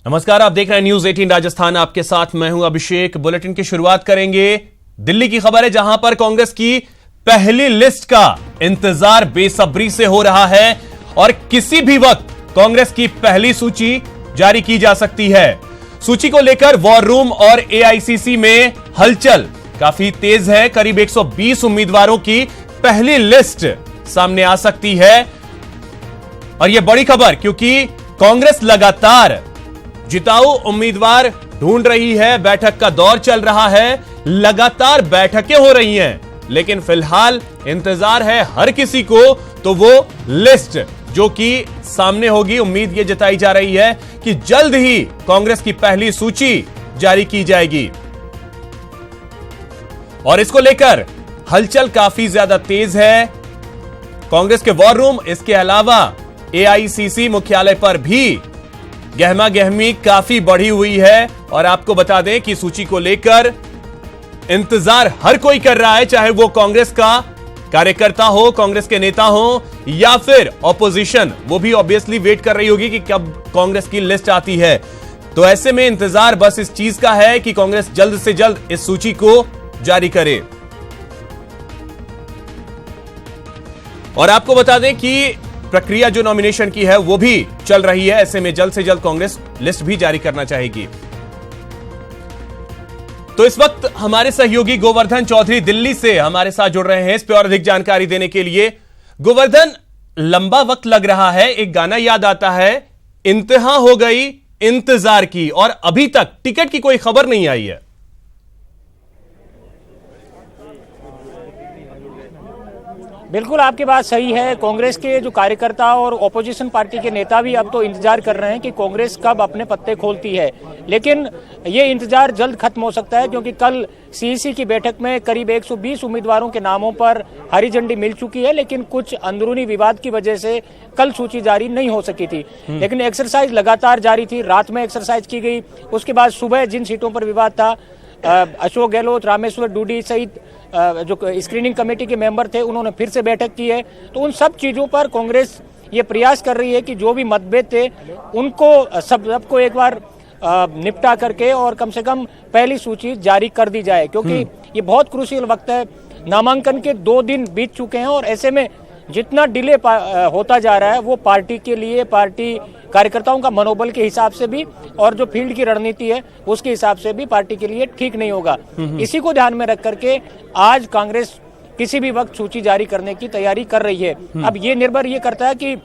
नमस्कार, आप देख रहे हैं न्यूज 18 राजस्थान। आपके साथ मैं हूं अभिषेक। बुलेटिन की शुरुआत करेंगे दिल्ली की खबर है, जहां पर कांग्रेस की पहली लिस्ट का इंतजार बेसब्री से हो रहा है और किसी भी वक्त कांग्रेस की पहली सूची जारी की जा सकती है। सूची को लेकर वॉर रूम और एआईसीसी में हलचल काफी तेज है। करीब 120 उम्मीदवारों की पहली लिस्ट सामने आ सकती है और यह बड़ी खबर, क्योंकि कांग्रेस लगातार जिताऊ उम्मीदवार ढूंढ रही है। बैठक का दौर चल रहा है, लगातार बैठकें हो रही हैं, लेकिन फिलहाल इंतजार है हर किसी को तो वो लिस्ट जो कि सामने होगी। उम्मीद ये जताई जा रही है कि जल्द ही कांग्रेस की पहली सूची जारी की जाएगी और इसको लेकर हलचल काफी ज्यादा तेज है। कांग्रेस के वॉर रूम, इसके अलावा एआईसीसी मुख्यालय पर भी गहमा गहमी काफी बढ़ी हुई है और आपको बता दें कि सूची को लेकर इंतजार हर कोई कर रहा है, चाहे वो कांग्रेस का कार्यकर्ता हो, कांग्रेस के नेता हो या फिर ऑपोजिशन। वो भी ऑब्वियसली वेट कर रही होगी कि कब कांग्रेस की लिस्ट आती है। तो ऐसे में इंतजार बस इस चीज का है कि कांग्रेस जल्द से जल्द इस सूची को जारी करे। और आपको बता दें कि प्रक्रिया जो नॉमिनेशन की है वो भी चल रही है। ऐसे में जल्द से जल्द कांग्रेस लिस्ट भी जारी करना चाहेगी। तो इस वक्त हमारे सहयोगी गोवर्धन चौधरी दिल्ली से हमारे साथ जुड़ रहे हैं इस पे और अधिक जानकारी देने के लिए। गोवर्धन, लंबा वक्त लग रहा है, एक गाना याद आता है, इंतहा हो गई इंतजार की, और अभी तक टिकट की कोई खबर नहीं आई है। बिल्कुल आपकी बात सही है। कांग्रेस के जो कार्यकर्ता और ओपोजिशन पार्टी के नेता भी अब तो इंतजार कर रहे हैं कि कांग्रेस कब अपने पत्ते खोलती है, लेकिन ये इंतजार जल्द खत्म हो सकता है, क्योंकि कल सीईसी की बैठक में करीब 120 उम्मीदवारों के नामों पर हरी झंडी मिल चुकी है, लेकिन कुछ अंदरूनी विवाद की वजह से कल सूची जारी नहीं हो सकी थी। लेकिन एक्सरसाइज लगातार जारी थी, रात में एक्सरसाइज की गई, उसके बाद सुबह जिन सीटों पर विवाद था, अशोक गहलोत, रामेश्वर डूडी सहित जो स्क्रीनिंग कमेटी के मेंबर थे, उन्होंने फिर से बैठक की है। तो उन सब चीजों पर कांग्रेस ये प्रयास कर रही है कि जो भी मतभेद थे उनको सबको एक बार निपटा करके और कम से कम पहली सूची जारी कर दी जाए, क्योंकि ये बहुत क्रूशियल वक्त है। नामांकन के 2 दिन बीत चुके हैं और ऐसे में जितना डिले होता जा रहा है वो पार्टी के लिए, पार्टी कार्यकर्ताओं का मनोबल के हिसाब से भी और जो फील्ड की रणनीति है उसके हिसाब से भी पार्टी के लिए ठीक नहीं होगा। इसी को ध्यान में रख करके आज कांग्रेस किसी भी वक्त सूची जारी करने की तैयारी कर रही है। अब ये निर्भर ये करता है कि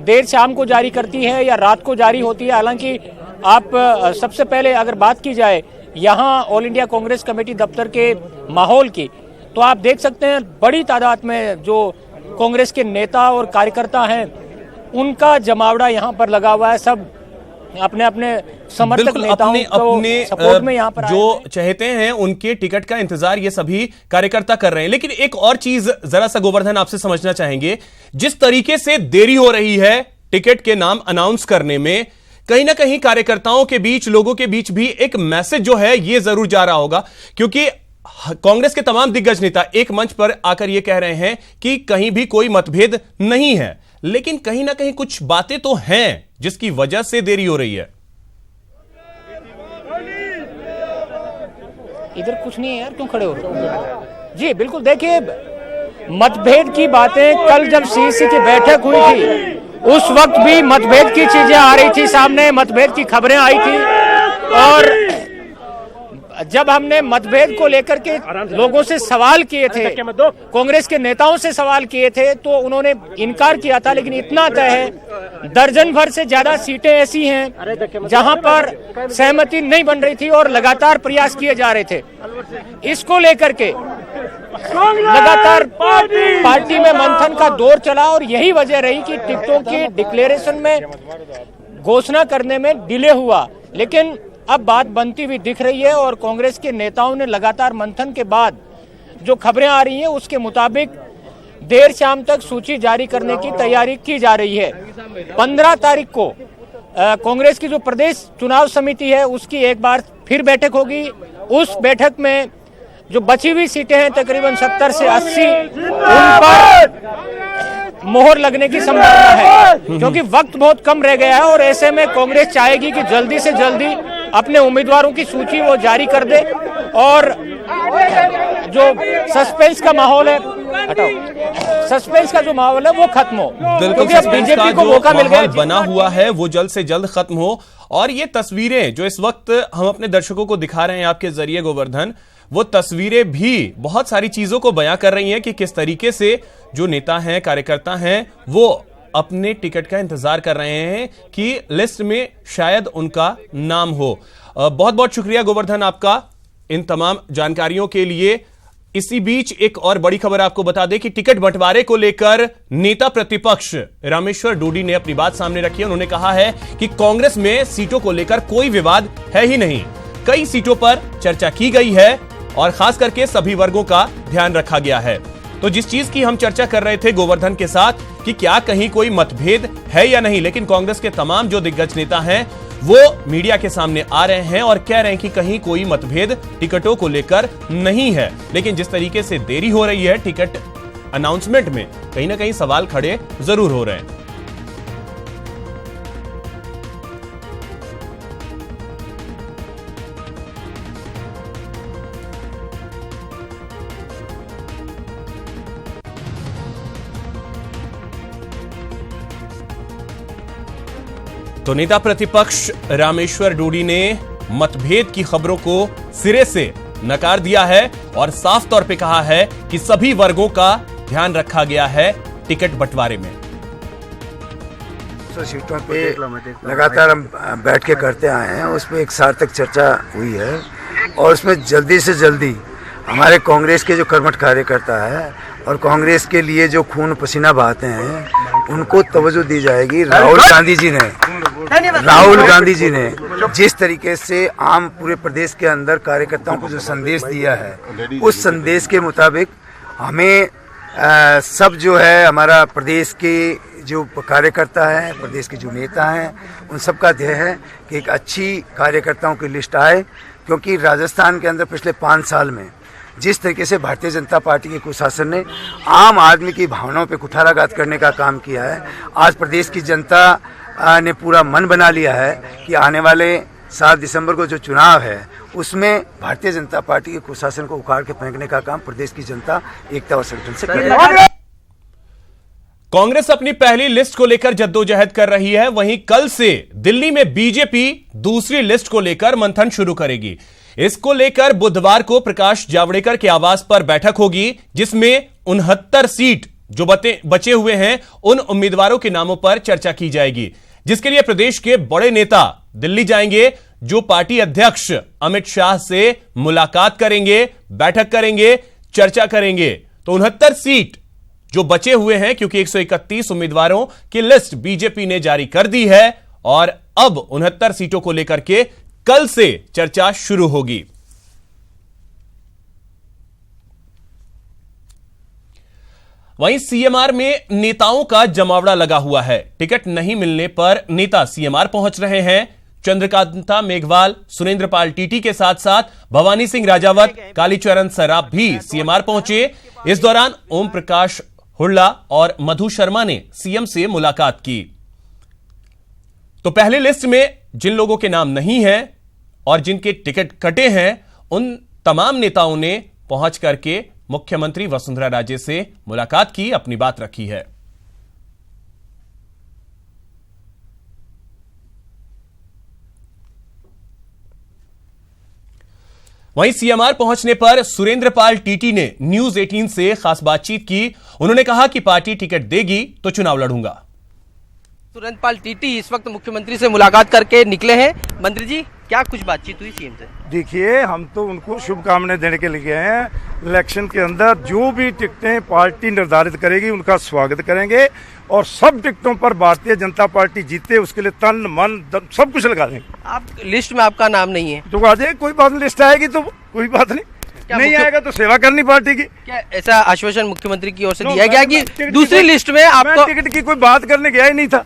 देर शाम को जारी करती है या रात को जारी होती है। हालांकि आप सबसे पहले अगर बात की जाए यहाँ ऑल इंडिया कांग्रेस कमेटी दफ्तर के माहौल की, तो आप देख सकते हैं बड़ी तादाद में जो कांग्रेस के नेता और कार्यकर्ता हैं उनका जमावड़ा यहाँ पर लगा हुआ है। सब अपने अपने समर्थक नेताओं को सपोर्ट में यहाँ पर जो चाहते हैं उनके टिकट का इंतजार ये सभी कार्यकर्ता कर रहे हैं। लेकिन एक और चीज जरा सा गोवर्धन आपसे समझना चाहेंगे, जिस तरीके से देरी हो रही है टिकट के नाम अनाउंस करने में, कहीं ना कहीं कार्यकर्ताओं के बीच, लोगों के बीच भी एक मैसेज जो है ये जरूर जा रहा होगा, क्योंकि कांग्रेस के तमाम दिग्गज नेता एक मंच पर आकर यह कह रहे हैं कि कहीं भी कोई मतभेद नहीं है, लेकिन कहीं ना कहीं कुछ बातें तो हैं जिसकी वजह से देरी हो रही है। इधर कुछ नहीं है यार, क्यों खड़े हो रहे हो? जी बिल्कुल, देखिए मतभेद की बातें कल जब सीईसी की बैठक हुई थी उस वक्त भी मतभेद की चीजें आ रही थी सामने, मतभेद की खबरें आई थी। और जब हमने मतभेद को लेकर के लोगों से सवाल किए थे, कांग्रेस के नेताओं से सवाल किए थे, तो उन्होंने इनकार किया था। लेकिन इतना तय है, दर्जन भर से ज्यादा सीटें ऐसी हैं जहां पर सहमति नहीं बन रही थी और लगातार प्रयास किए जा रहे थे। इसको लेकर के लगातार पार्टी में मंथन का दौर चला और यही वजह रही कि टिकटों के डिक्लेरेशन में घोषणा करने में डिले हुआ। लेकिन अब बात बनती हुई दिख रही है और कांग्रेस के नेताओं ने लगातार मंथन के बाद जो खबरें आ रही हैं उसके मुताबिक देर शाम तक सूची जारी करने की तैयारी की जा रही है। 15 तारीख को कांग्रेस की जो प्रदेश चुनाव समिति है उसकी एक बार फिर बैठक होगी। उस बैठक में जो बची हुई सीटें हैं तकरीबन 70 से 80, मोहर लगने की संभावना है, क्योंकि वक्त बहुत कम रह गया है और ऐसे में कांग्रेस चाहेगी कि जल्दी से जल्दी अपने उम्मीदवारों की सूची वो जारी कर दे और जो सस्पेंस का माहौल है, सस्पेंस का जो माहौल है वो खत्म हो, क्योंकि अब बीजेपी को मौका मिल गया बना हुआ है वो जल्द से जल्द खत्म हो। और ये तस्वीरें जो इस वक्त हम अपने दर्शकों को दिखा रहे हैं आपके जरिए गोवर्धन, वो तस्वीरें भी बहुत सारी चीजों को बयां कर रही हैं कि किस तरीके से जो नेता हैं, कार्यकर्ता हैं, वो अपने टिकट का इंतजार कर रहे हैं कि लिस्ट में शायद उनका नाम हो। बहुत बहुत शुक्रिया गोवर्धन आपका इन तमाम जानकारियों के लिए। इसी बीच एक और बड़ी खबर आपको बता दें कि टिकट बंटवारे को लेकर नेता प्रतिपक्ष रामेश्वर डोडी ने अपनी बात सामने रखी है। उन्होंने कहा है कि कांग्रेस में सीटों को लेकर कोई विवाद है ही नहीं, कई सीटों पर चर्चा की गई है और खास करके सभी वर्गों का ध्यान रखा गया है। तो जिस चीज की हम चर्चा कर रहे थे गोवर्धन के साथ कि क्या कहीं कोई मतभेद है या नहीं, लेकिन कांग्रेस के तमाम जो दिग्गज नेता हैं वो मीडिया के सामने आ रहे हैं और कह रहे हैं कि कहीं कोई मतभेद टिकटों को लेकर नहीं है। लेकिन जिस तरीके से देरी हो रही है टिकट अनाउंसमेंट में, कहीं ना कहीं सवाल खड़े जरूर हो रहे हैं। तो नेता प्रतिपक्ष रामेश्वर डोडी ने मतभेद की खबरों को सिरे से नकार दिया है और साफ तौर पे कहा है कि सभी वर्गों का ध्यान रखा गया है टिकट बंटवारे में। सीटों पे लगातार हम बैठ के करते आए हैं, उसमें एक सार्थक चर्चा हुई है और उसमें जल्दी से जल्दी हमारे कांग्रेस के जो कर्मठ कार्यकर्ता है और कांग्रेस के लिए जो खून पसीना बहाते हैं उनको तवज्जो दी जाएगी। राहुल गांधी जी ने जिस तरीके से आम पूरे प्रदेश के अंदर कार्यकर्ताओं को जो संदेश दिया है, उस संदेश के मुताबिक हमें सब जो है हमारा प्रदेश के जो कार्यकर्ता हैं, प्रदेश के जो नेता हैं, उन सबका ध्येय है कि एक अच्छी कार्यकर्ताओं की लिस्ट आए, क्योंकि राजस्थान के अंदर पिछले 5 साल में जिस तरीके से भारतीय जनता पार्टी के कुशासन ने आम आदमी की भावनाओं पे कुठाराघात करने का काम किया है, आज प्रदेश की जनता ने पूरा मन बना लिया है कि आने वाले 7 दिसंबर को जो चुनाव है उसमें भारतीय जनता पार्टी के कुशासन को उखाड़ के फेंकने का काम प्रदेश की जनता एकता और संगठन से करेगी। कांग्रेस अपनी पहली लिस्ट को लेकर जद्दोजहद कर रही है, वहीं कल से दिल्ली में बीजेपी दूसरी लिस्ट को लेकर मंथन शुरू करेगी। इसको लेकर बुधवार को प्रकाश जावड़ेकर के आवास पर बैठक होगी, जिसमें 69 सीट जो बचे हुए हैं उन उम्मीदवारों के नामों पर चर्चा की जाएगी, जिसके लिए प्रदेश के बड़े नेता दिल्ली जाएंगे, जो पार्टी अध्यक्ष अमित शाह से मुलाकात करेंगे, बैठक करेंगे, चर्चा करेंगे। तो 69 सीट जो बचे हुए हैं, क्योंकि 131 उम्मीदवारों की लिस्ट बीजेपी ने जारी कर दी है और अब 69 सीटों को लेकर के कल से चर्चा शुरू होगी। वहीं सीएमआर में नेताओं का जमावड़ा लगा हुआ है। टिकट नहीं मिलने पर नेता सीएमआर पहुंच रहे हैं। चंद्रकांता मेघवाल, सुरेंद्र पाल टीटी के साथ साथ भवानी सिंह राजावत, कालीचरण सराफ भी सीएमआर पहुंचे। इस दौरान ओम प्रकाश हुड्डा और मधु शर्मा ने सीएम से मुलाकात की। तो पहले लिस्ट में जिन लोगों के नाम नहीं है और जिनके टिकट कटे हैं, उन तमाम नेताओं ने पहुंच करके मुख्यमंत्री वसुंधरा राजे से मुलाकात की, अपनी बात रखी है। वहीं सीएमआर पहुंचने पर सुरेंद्र पाल टीटी ने न्यूज 18 से खास बातचीत की। उन्होंने कहा कि पार्टी टिकट देगी तो चुनाव लड़ूंगा। सुरेंद्र पाल टीटी इस वक्त मुख्यमंत्री से मुलाकात करके निकले हैं। मंत्री जी, क्या कुछ बातचीत हुई सीएम से? देखिए, हम तो उनको शुभकामनाएं देने के लिए गए हैं। इलेक्शन के अंदर जो भी टिकटें पार्टी निर्धारित करेगी उनका स्वागत करेंगे और सब टिकटों पर भारतीय जनता पार्टी जीते उसके लिए तन मन धन सब कुछ लगा देंगे। आप लिस्ट में आपका नाम नहीं है तो आ जाए, कोई बात नहीं, लिस्ट आएगी तो कोई बात नहीं आएगा तो सेवा करनी पार्टी की। क्या ऐसा आश्वासन मुख्यमंत्री की ओर से दिया गया कि दूसरी लिस्ट में आपको? टिकट की कोई बात करने गया ही नहीं था।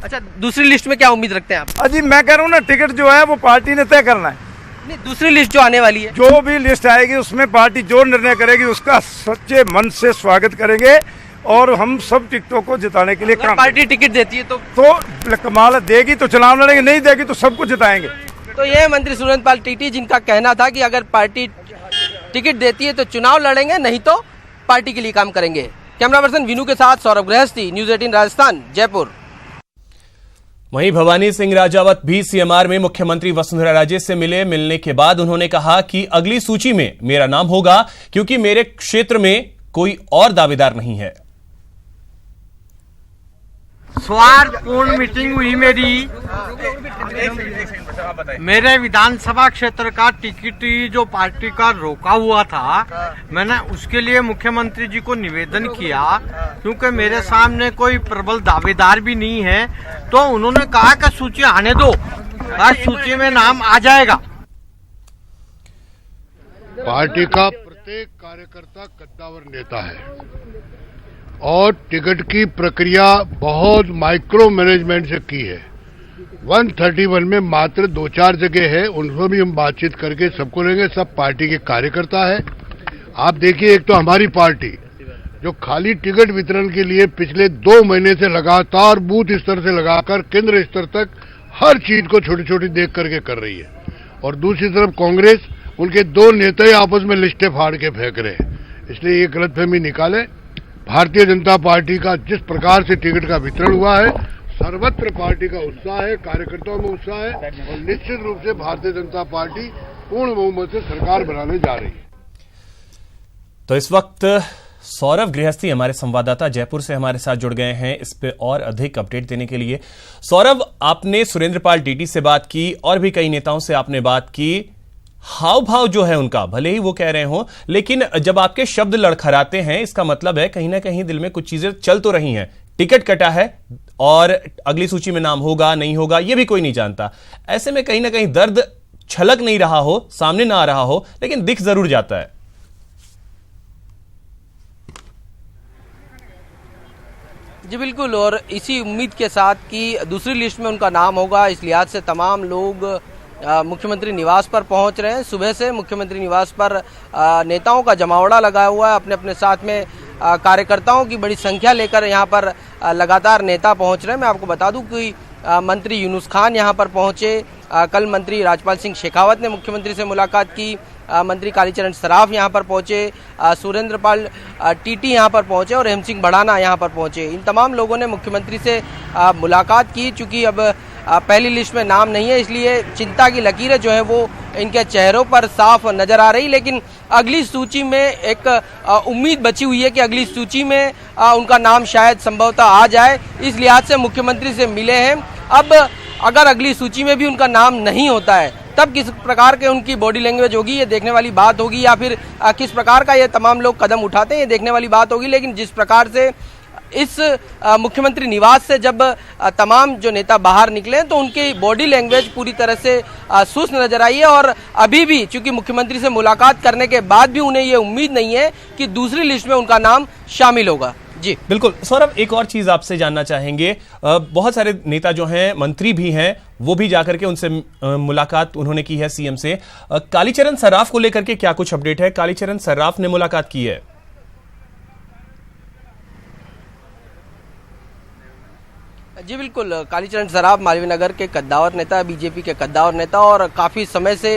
अच्छा, दूसरी लिस्ट में क्या उम्मीद रखते हैं आप? अजी मैं कह रहा हूँ ना, टिकट जो है वो पार्टी ने तय करना है। नहीं, दूसरी लिस्ट जो आने वाली है, जो भी लिस्ट आएगी उसमें पार्टी जो निर्णय करेगी उसका सच्चे मन से स्वागत करेंगे और हम सब टिकटों को जिताने के लिए काम पार्टी टिकट देती है तो कमाल देगी तो चुनाव लड़ेंगे, नहीं देगी तो सबको जिताएंगे। तो ये मंत्री सुरेंद्र पाल टीटी जिनका कहना था कि अगर पार्टी टिकट देती है तो चुनाव लड़ेंगे, नहीं तो पार्टी के लिए काम करेंगे। कैमरा पर्सन विनू के साथ सौरभ गृहस्थी, न्यूज़ 18 राजस्थान, जयपुर। वहीं भवानी सिंह राजावत भी सीएमआर में मुख्यमंत्री वसुंधरा राजे से मिलने के बाद उन्होंने कहा कि अगली सूची में मेरा नाम होगा क्योंकि मेरे क्षेत्र में कोई और दावेदार नहीं है। स्वार्थपूर्ण मीटिंग हुई मेरे विधानसभा क्षेत्र का टिकट जो पार्टी का रोका हुआ था, मैंने उसके लिए मुख्यमंत्री जी को निवेदन किया क्योंकि मेरे सामने कोई प्रबल दावेदार भी नहीं है। तो उन्होंने कहा कि सूची आने दो, आज सूची में नाम आ जाएगा। पार्टी का प्रत्येक कार्यकर्ता कद्दावर नेता है और टिकट की प्रक्रिया बहुत माइक्रो मैनेजमेंट से की है। 131 में मात्र 2-4 जगह है, उनको भी हम बातचीत करके सबको लेंगे। सब पार्टी के कार्यकर्ता है। आप देखिए, एक तो हमारी पार्टी जो खाली टिकट वितरण के लिए पिछले 2 महीने से लगातार बूथ स्तर से लगाकर केंद्र स्तर तक हर चीज को छोटी छोटी देख करके कर रही है, और दूसरी तरफ कांग्रेस, उनके 2 नेता ही आपस में लिस्टें फाड़ के फेंक रहे हैं। इसलिए ये गलतफहमी निकाले। भारतीय जनता पार्टी का जिस प्रकार से टिकट का वितरण हुआ है, सर्वत्र पार्टी का उत्साह है, कार्यकर्ताओं में उत्साह है, और निश्चित रूप से भारतीय जनता पार्टी पूर्ण बहुमत से सरकार बनाने जा रही है। तो इस वक्त सौरभ गृहस्थी हमारे संवाददाता जयपुर से हमारे साथ जुड़ गए हैं इस पे और अधिक अपडेट देने के लिए। सौरभ, आपने सुरेंद्र पाल टीटी से बात की और भी कई नेताओं से आपने बात की। हाव भाव जो है उनका, भले ही वो कह रहे हो, लेकिन जब आपके शब्द लड़खड़ाते हैं इसका मतलब है कहीं ना कहीं दिल में कुछ चीजें चल तो रही हैं। टिकट कटा है और अगली सूची में नाम होगा नहीं होगा ये भी कोई नहीं जानता। ऐसे में कहीं ना कहीं दर्द छलक नहीं रहा हो, सामने ना आ रहा हो, लेकिन दिख जरूर जाता है। जी बिल्कुल, और इसी उम्मीद के साथ कि दूसरी लिस्ट में उनका नाम होगा, इस लिहाज से तमाम लोग मुख्यमंत्री निवास पर पहुंच रहे हैं। सुबह से मुख्यमंत्री निवास पर नेताओं का जमावड़ा लगा हुआ है। अपने अपने साथ में कार्यकर्ताओं की बड़ी संख्या लेकर यहां पर लगातार नेता पहुंच रहे हैं। मैं आपको बता दूं कि मंत्री यूनुस खान यहां पर पहुंचे। कल मंत्री राजपाल सिंह शेखावत ने मुख्यमंत्री से मुलाकात की। मंत्री कालीचरण सराफ यहां पर पहुंचे, सुरेंद्र पाल टीटी यहां पर पहुंचे और हेम सिंह भड़ाना यहां पर पहुंचे। इन तमाम लोगों ने मुख्यमंत्री से मुलाकात की। चूंकि अब पहली लिस्ट में नाम नहीं है, इसलिए चिंता की लकीरें जो है वो इनके चेहरों पर साफ नजर आ रही। लेकिन अगली सूची में एक उम्मीद बची हुई है कि अगली सूची में उनका नाम शायद संभवतः आ जाए। इस लिहाज से मुख्यमंत्री से मिले हैं। अब अगर अगली सूची में भी उनका नाम नहीं होता है तब किस प्रकार के उनकी बॉडी लैंग्वेज होगी ये देखने वाली बात होगी, या फिर किस प्रकार का ये तमाम लोग कदम उठाते हैं ये देखने वाली बात होगी। लेकिन जिस प्रकार से इस मुख्यमंत्री निवास से जब तमाम जो नेता बाहर निकले तो उनकी बॉडी लैंग्वेज पूरी तरह से सुस्त नजर आई है। और अभी भी चूंकि मुख्यमंत्री से मुलाकात करने के बाद भी उन्हें ये उम्मीद नहीं है कि दूसरी लिस्ट में उनका नाम शामिल होगा। जी बिल्कुल। सौरभ, एक और चीज आपसे जानना चाहेंगे। बहुत सारे नेता जो हैं, मंत्री भी हैं, वो भी जाकर के उनसे मुलाकात उन्होंने की है सीएम से। कालीचरण सराफ को लेकर के क्या कुछ अपडेट है? कालीचरण सराफ ने मुलाकात की है? जी बिल्कुल, कालीचरण सराफ मालवीय नगर के कद्दावर नेता, बीजेपी के कद्दावर नेता, और काफ़ी समय से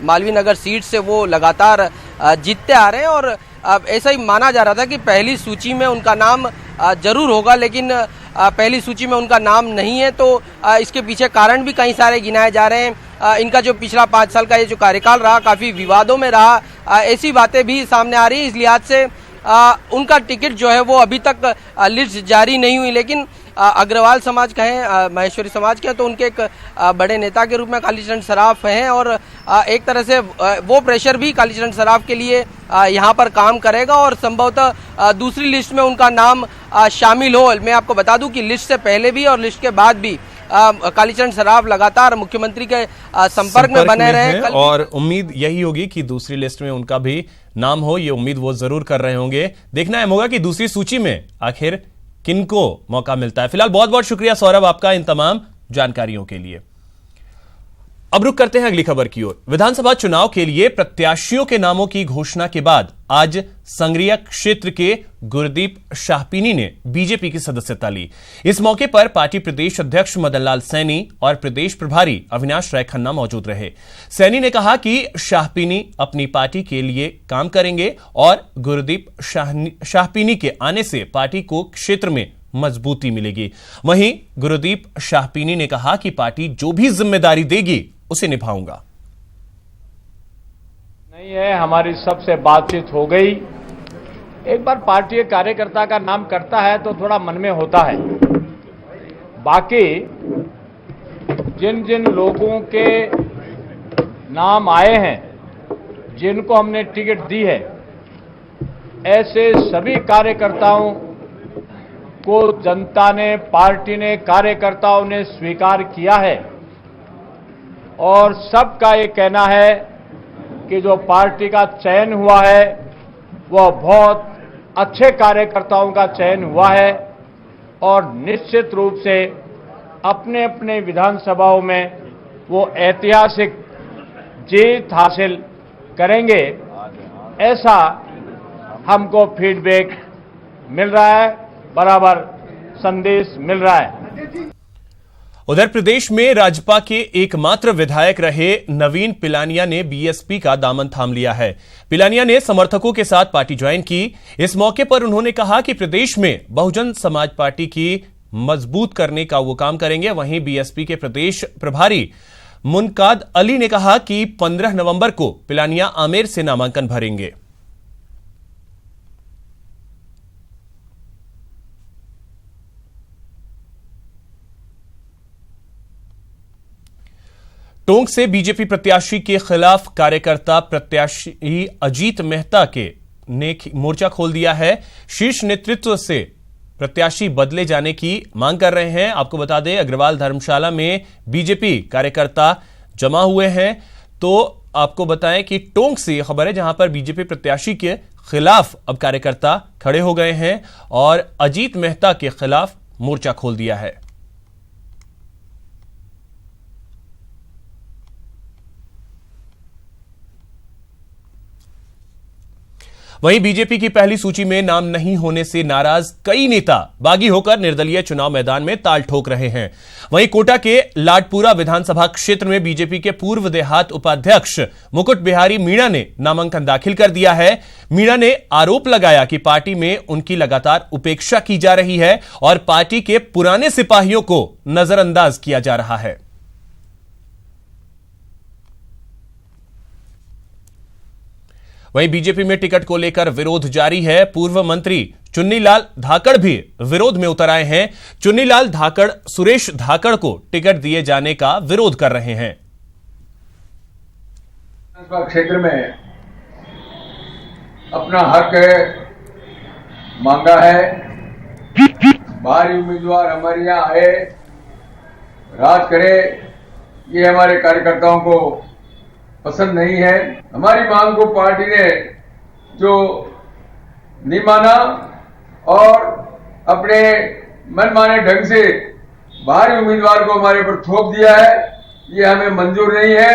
मालवीय नगर सीट से वो लगातार जीतते आ रहे हैं। और ऐसा ही माना जा रहा था कि पहली सूची में उनका नाम जरूर होगा, लेकिन पहली सूची में उनका नाम नहीं है। तो इसके पीछे कारण भी कई सारे गिनाए जा रहे हैं। इनका जो पिछला 5 साल का ये जो कार्यकाल रहा काफ़ी विवादों में रहा, ऐसी बातें भी सामने आ रही है। इस लिहाज से उनका टिकट जो है वो अभी तक लिस्ट जारी नहीं हुई। लेकिन अग्रवाल समाज कहें, महेश्वरी समाज कहें, तो उनके एक बड़े नेता के रूप में कालीचरण सराफ हैं। और एक तरह से वो प्रेशर भी कालीचरण सराफ के लिए यहाँ पर काम करेगा और संभवतः दूसरी लिस्ट में उनका नाम शामिल हो। मैं आपको बता दूं कि लिस्ट से पहले भी और लिस्ट के बाद भी कालीचरण सराफ लगातार मुख्यमंत्री के संपर्क में बने रहे। और उम्मीद यही होगी कि दूसरी लिस्ट में उनका भी नाम हो, ये उम्मीद वो जरूर कर रहे होंगे। देखना है होगा कि दूसरी सूची में आखिर किनको मौका मिलता है। फिलहाल बहुत बहुत शुक्रिया सौरभ आपका इन तमाम जानकारियों के लिए। अब रुक करते हैं अगली खबर की ओर। विधानसभा चुनाव के लिए प्रत्याशियों के नामों की घोषणा के बाद आज संगरिया क्षेत्र के गुरदीप शाहपीनी ने बीजेपी की सदस्यता ली। इस मौके पर पार्टी प्रदेश अध्यक्ष मदन लाल सैनी और प्रदेश प्रभारी अविनाश राय खन्ना मौजूद रहे। सैनी ने कहा कि शाहपीनी अपनी पार्टी के लिए काम करेंगे और गुरदीप शाहपीनी के आने से पार्टी को क्षेत्र में मजबूती मिलेगी। वहीं गुरदीप शाहपीनी ने कहा कि पार्टी जो भी जिम्मेदारी देगी उसे निभाऊंगा। नहीं है, हमारी सबसे बातचीत हो गई। एक बार पार्टी कार्यकर्ता का नाम करता है तो थोड़ा मन में होता है। बाकी जिन जिन लोगों के नाम आए हैं, जिनको हमने टिकट दी है, ऐसे सभी कार्यकर्ताओं को जनता ने, पार्टी ने, कार्यकर्ताओं ने स्वीकार किया है और सबका ये कहना है कि जो पार्टी का चयन हुआ है वह बहुत अच्छे कार्यकर्ताओं का चयन हुआ है और निश्चित रूप से अपने अपने विधानसभाओं में वो ऐतिहासिक जीत हासिल करेंगे, ऐसा हमको फीडबैक मिल रहा है, बराबर संदेश मिल रहा है। उधर प्रदेश में राजपा के एकमात्र विधायक रहे नवीन पिलानिया ने बीएसपी का दामन थाम लिया है। पिलानिया ने समर्थकों के साथ पार्टी ज्वाइन की। इस मौके पर उन्होंने कहा कि प्रदेश में बहुजन समाज पार्टी की मजबूत करने का वो काम करेंगे। वहीं बीएसपी के प्रदेश प्रभारी मुनकाद अली ने कहा कि 15 नवंबर को पिलानिया आमेर से नामांकन भरेंगे। टोंक से बीजेपी प्रत्याशी के खिलाफ कार्यकर्ता प्रत्याशी अजीत मेहता ने मोर्चा खोल दिया है। शीर्ष नेतृत्व से प्रत्याशी बदले जाने की मांग कर रहे हैं। आपको बता दें, अग्रवाल धर्मशाला में बीजेपी कार्यकर्ता जमा हुए हैं। तो आपको बताएं कि टोंक से खबर है जहां पर बीजेपी प्रत्याशी के खिलाफ अब कार्यकर्ता खड़े हो गए हैं और अजीत मेहता के खिलाफ मोर्चा खोल दिया है। वहीं बीजेपी की पहली सूची में नाम नहीं होने से नाराज कई नेता बागी होकर निर्दलीय चुनाव मैदान में ताल ठोक रहे हैं। वहीं कोटा के लाडपुरा विधानसभा क्षेत्र में बीजेपी के पूर्व देहात उपाध्यक्ष मुकुट बिहारी मीणा ने नामांकन दाखिल कर दिया है। मीणा ने आरोप लगाया कि पार्टी में उनकी लगातार उपेक्षा की जा रही है और पार्टी के पुराने सिपाहियों को नजरअंदाज किया जा रहा है। वहीं बीजेपी में टिकट को लेकर विरोध जारी है। पूर्व मंत्री चुन्नीलाल धाकड़ भी विरोध में उतर आए हैं। चुन्नीलाल धाकड़ सुरेश धाकड़ को टिकट दिए जाने का विरोध कर रहे हैं। क्षेत्र में अपना हक मांगा है। बाहरी उम्मीदवार हमारे यहाँ आए, राज करे, ये हमारे कार्यकर्ताओं को पसंद नहीं है। हमारी मांग को पार्टी ने जो नहीं माना और अपने मनमाने ढंग से बाहरी उम्मीदवार को हमारे ऊपर थोप दिया है, ये हमें मंजूर नहीं है।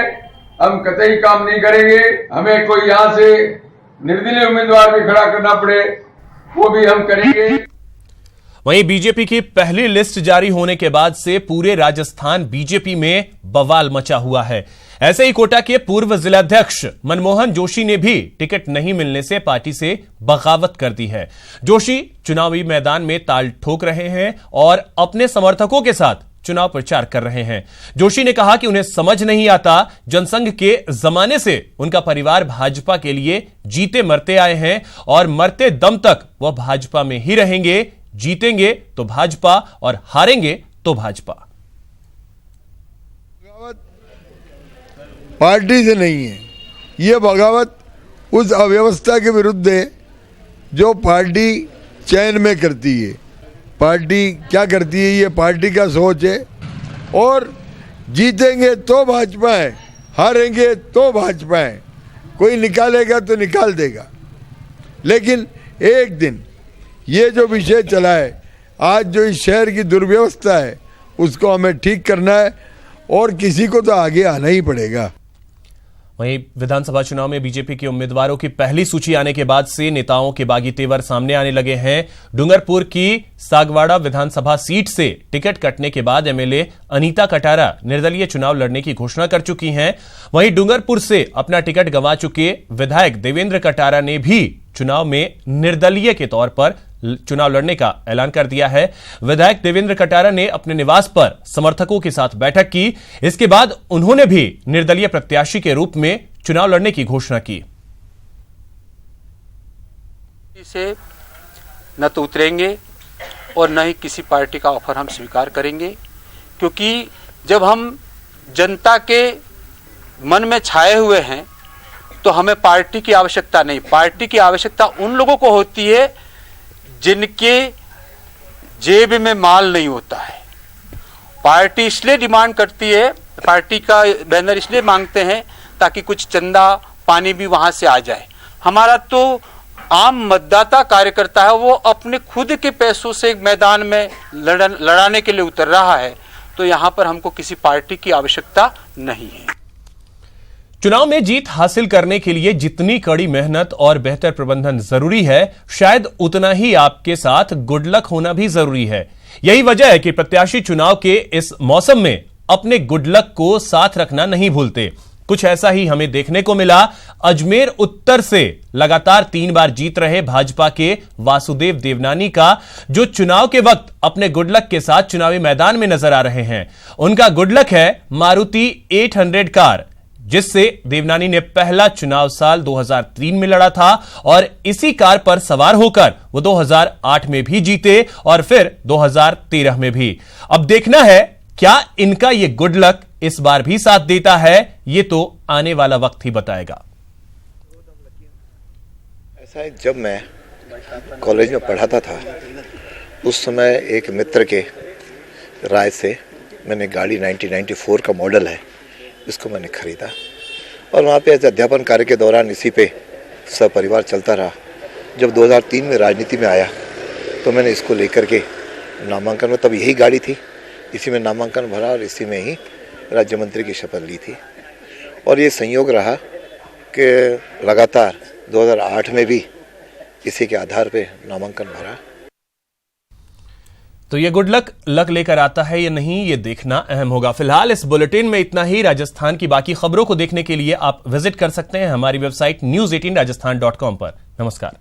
हम कतई काम नहीं करेंगे। हमें कोई यहां से निर्दलीय उम्मीदवार भी खड़ा करना पड़े वो भी हम करेंगे। वहीं बीजेपी की पहली लिस्ट जारी होने के बाद से पूरे राजस्थान बीजेपी में बवाल मचा हुआ है। ऐसे ही कोटा के पूर्व जिलाध्यक्ष मनमोहन जोशी ने भी टिकट नहीं मिलने से पार्टी से बगावत कर दी है। जोशी चुनावी मैदान में ताल ठोक रहे हैं और अपने समर्थकों के साथ चुनाव प्रचार कर रहे हैं। जोशी ने कहा कि उन्हें समझ नहीं आता, जनसंघ के जमाने से उनका परिवार भाजपा के लिए जीते मरते आए हैं और मरते दम तक वह भाजपा में ही रहेंगे। जीतेंगे तो भाजपा और हारेंगे तो भाजपा। पार्टी से नहीं है, यह बगावत उस अव्यवस्था के विरुद्ध है जो पार्टी चयन में करती है। पार्टी क्या करती है, ये पार्टी का सोच है। और जीतेंगे तो भाजपा है, हारेंगे तो भाजपा है। कोई निकालेगा तो निकाल देगा, लेकिन एक दिन ये जो विषय चला है, आज जो इस शहर की दुर्व्यवस्था है, उसको हमें ठीक करना है और किसी को तो आगे आना ही पड़ेगा। वहीं विधानसभा चुनाव में बीजेपी के उम्मीदवारों की पहली सूची आने के बाद से नेताओं के बागी तेवर सामने आने लगे हैं। डूंगरपुर की सागवाड़ा विधानसभा सीट से टिकट कटने के बाद एमएलए अनीता कटारा निर्दलीय चुनाव लड़ने की घोषणा कर चुकी हैं। वहीं डूंगरपुर से अपना टिकट गंवा चुके विधायक देवेंद्र कटारा ने भी चुनाव में निर्दलीय के तौर पर चुनाव लड़ने का ऐलान कर दिया है। विधायक देवेंद्र कटारा ने अपने निवास पर समर्थकों के साथ बैठक की। इसके बाद उन्होंने भी निर्दलीय प्रत्याशी के रूप में चुनाव लड़ने की घोषणा की। से न तो उतरेंगे और न ही किसी पार्टी का ऑफर हम स्वीकार करेंगे, क्योंकि जब हम जनता के मन में छाए हुए हैं तो हमें पार्टी की आवश्यकता नहीं, पार्टी की आवश्यकता उन लोगों को होती है जिनके जेब में माल नहीं होता है। पार्टी इसलिए डिमांड करती है, पार्टी का बैनर इसलिए मांगते हैं ताकि कुछ चंदा पानी भी वहां से आ जाए। हमारा तो आम मतदाता कार्यकर्ता है, वो अपने खुद के पैसों से मैदान में लड़ाने के लिए उतर रहा है, तो यहां पर हमको किसी पार्टी की आवश्यकता नहीं है। चुनाव में जीत हासिल करने के लिए जितनी कड़ी मेहनत और बेहतर प्रबंधन जरूरी है, शायद उतना ही आपके साथ गुड लक होना भी जरूरी है। यही वजह है कि प्रत्याशी चुनाव के इस मौसम में अपने गुड लक को साथ रखना नहीं भूलते। कुछ ऐसा ही हमें देखने को मिला अजमेर उत्तर से लगातार 3 बार जीत रहे भाजपा के वासुदेव देवनानी का, जो चुनाव के वक्त अपने गुड लक के साथ चुनावी मैदान में नजर आ रहे हैं। उनका गुड लक है मारुति 800 कार, जिससे देवनानी ने पहला चुनाव साल 2003 में लड़ा था और इसी कार पर सवार होकर वो 2008 में भी जीते और फिर 2013 में भी। अब देखना है क्या इनका ये गुड लक इस बार भी साथ देता है, ये तो आने वाला वक्त ही बताएगा। ऐसा है, जब मैं कॉलेज में पढ़ाता था उस समय एक मित्र के राय से मैंने गाड़ी 1994 का मॉडल है, इसको मैंने खरीदा और वहाँ पे अध्यापन कार्य के दौरान इसी पे सपरिवार चलता रहा। जब 2003 में राजनीति में आया तो मैंने इसको लेकर के नामांकन में, तब यही गाड़ी थी, इसी में नामांकन भरा और इसी में ही राज्य मंत्री की शपथ ली थी। और ये संयोग रहा कि लगातार 2008 में भी इसी के आधार पे नामांकन भरा। तो ये गुड लक लेकर आता है या नहीं, ये देखना अहम होगा। फिलहाल इस बुलेटिन में इतना ही। राजस्थान की बाकी खबरों को देखने के लिए आप विजिट कर सकते हैं हमारी वेबसाइट news18rajasthan.com पर। नमस्कार।